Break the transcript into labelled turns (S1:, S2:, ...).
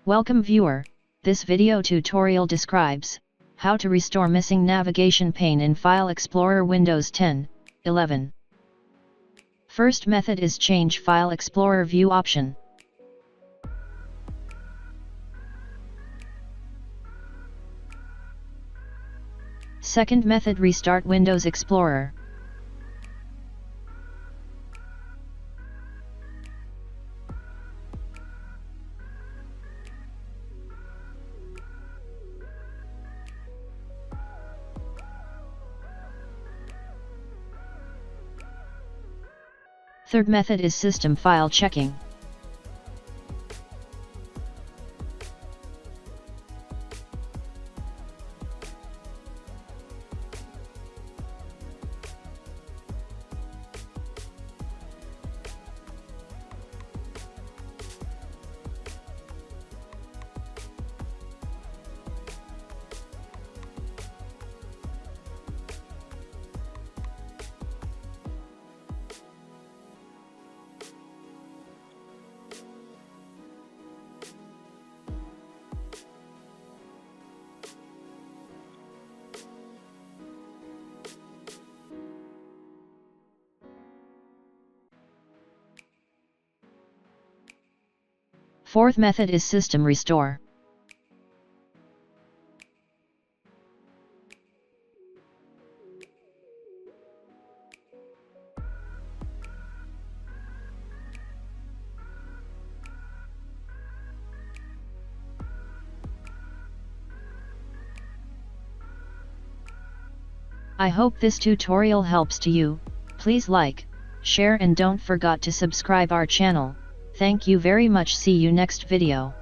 S1: Welcome viewer, this video tutorial describes how to restore missing navigation pane in File Explorer Windows 10, 11. First method is change File Explorer view option. Second method, restart Windows Explorer. Third method is system file checking. Fourth method is system restore. I hope this tutorial helps to you. Please like, share and don't forget to subscribe our channel. Thank you very much. See you next video.